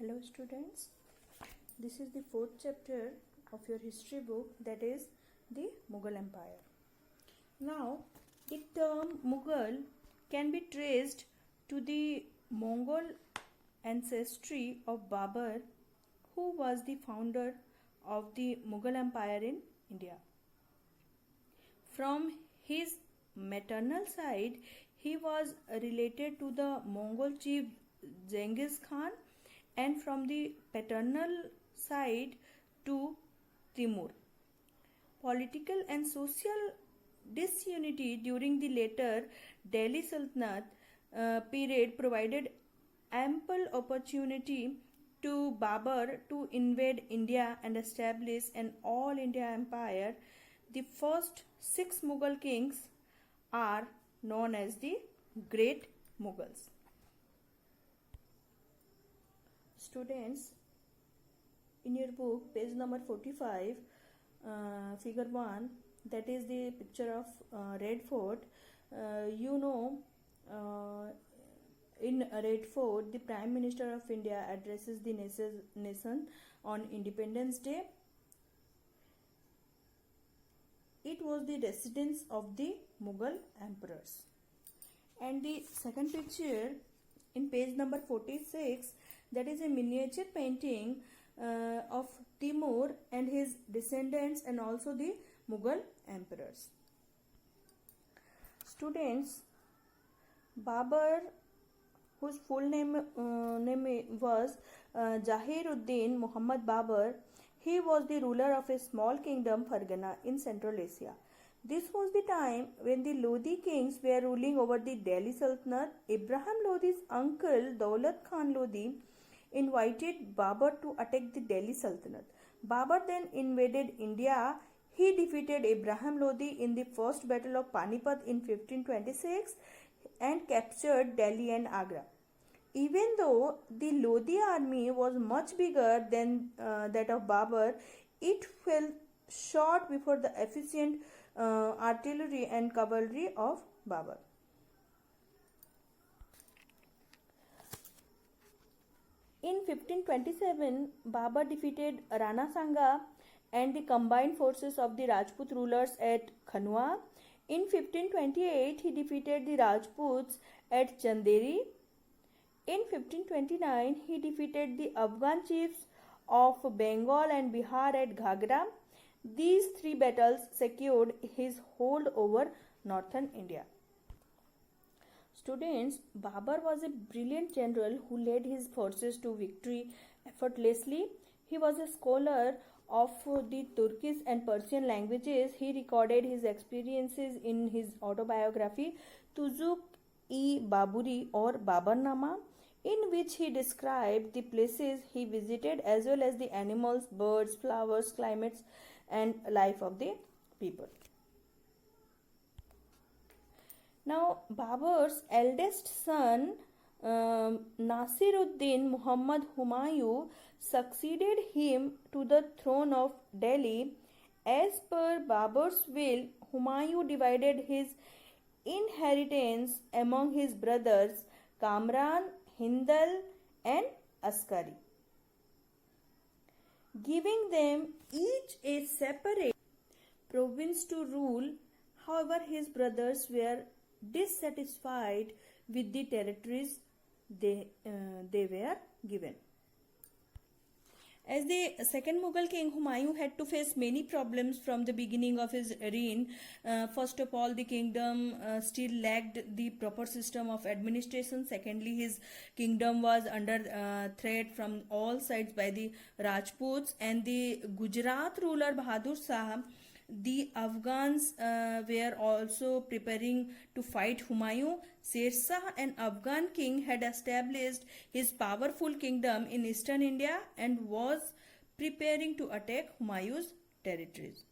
Hello students, this is the fourth chapter of your history book, that is the Mughal Empire. Now the term Mughal can be traced to the Mongol ancestry of Babur, who was the founder of the Mughal Empire in India. From his maternal side, he was related to the Mongol chief Genghis Khan, and from the paternal side to Timur. Political and social disunity during the later Delhi Sultanate period provided ample opportunity to Babur to invade India and establish an all India empire. The first 6 Mughal kings are known as the Great Mughals. Students, in your book, page number 45, figure 1, that is the picture of Red Fort. In Red Fort, the Prime Minister of India addresses the nation on Independence Day. It was the residence of the Mughal emperors. And the second picture in page number 46, that is a miniature painting of Timur and his descendants and also the Mughal emperors. Students, Babur, whose full name was Jahiruddin Muhammad Babur, he was the ruler of a small kingdom, Fargana, in Central Asia. This was the time when the Lodi kings were ruling over the Delhi Sultanate. Ibrahim Lodi's uncle, Daulat Khan Lodi, invited Babur to attack the Delhi Sultanate. Babur then invaded India. He defeated Ibrahim Lodi in the first battle of Panipat in 1526 and captured Delhi and Agra. Even though the Lodi army was much bigger than that of Babur, it fell short before the efficient artillery and cavalry of Babur. In 1527, Babur defeated Rana Sanga and the combined forces of the Rajput rulers at Khanwa. In 1528, he defeated the Rajputs at Chanderi. In 1529, he defeated the Afghan chiefs of Bengal and Bihar at Ghagra. These 3 battles secured his hold over northern India. Students, Babur was a brilliant general who led his forces to victory effortlessly. He was a scholar of the Turkish and Persian languages. He recorded his experiences in his autobiography Tuzuk-i-Baburi or Babarnama, in which he described the places he visited as well as the animals, birds, flowers, climates and life of the people. Now, Babur's eldest son, Nasiruddin Muhammad Humayun, succeeded him to the throne of Delhi. As per Babur's will, Humayun divided his inheritance among his brothers Kamran, Hindal and Askari, giving them each a separate province to rule. However, his brothers were dissatisfied with the territories they were given. As the second Mughal king, Humayun had to face many problems from the beginning of his reign. First of all, the kingdom still lacked the proper system of administration. Secondly, his kingdom was under threat from all sides by the Rajputs and the Gujarat ruler Bahadur Shah. The Afghans were also preparing to fight Humayun. Sher Shah, an Afghan king, had established his powerful kingdom in eastern India and was preparing to attack Humayun's territories.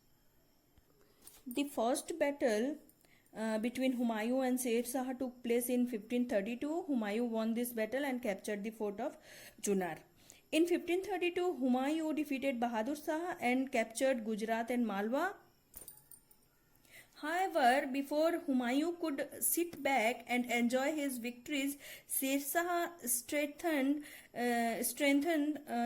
The first battle between Humayun and Sher Shah took place in 1532. Humayun won this battle and captured the fort of Chunar. In 1532, Humayun defeated Bahadur Shah and captured Gujarat and Malwa. However, before Humayun could sit back and enjoy his victories, Sher Shah strengthened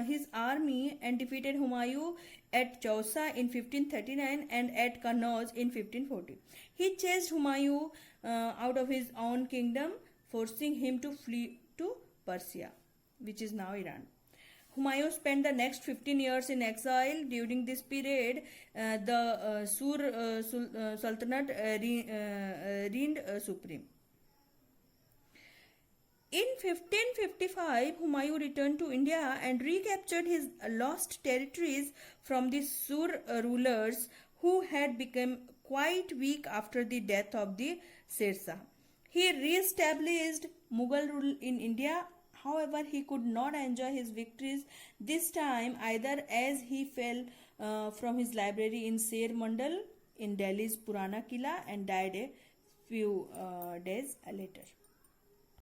his army and defeated Humayun at Chausa in 1539 and at Kannauj in 1540. He chased Humayun out of his own kingdom, forcing him to flee to Persia, which is now Iran. Humayun spent the next 15 years in exile. During this period, the Sultanate reigned supreme. In 1555, Humayun returned to India and recaptured his lost territories from the Sur rulers who had become quite weak after the death of the Sher Shah. He re-established Mughal rule in India. However, he could not enjoy his victories this time either, as he fell from his library in Sher Mandal in Delhi's Purana Kila and died a few days later.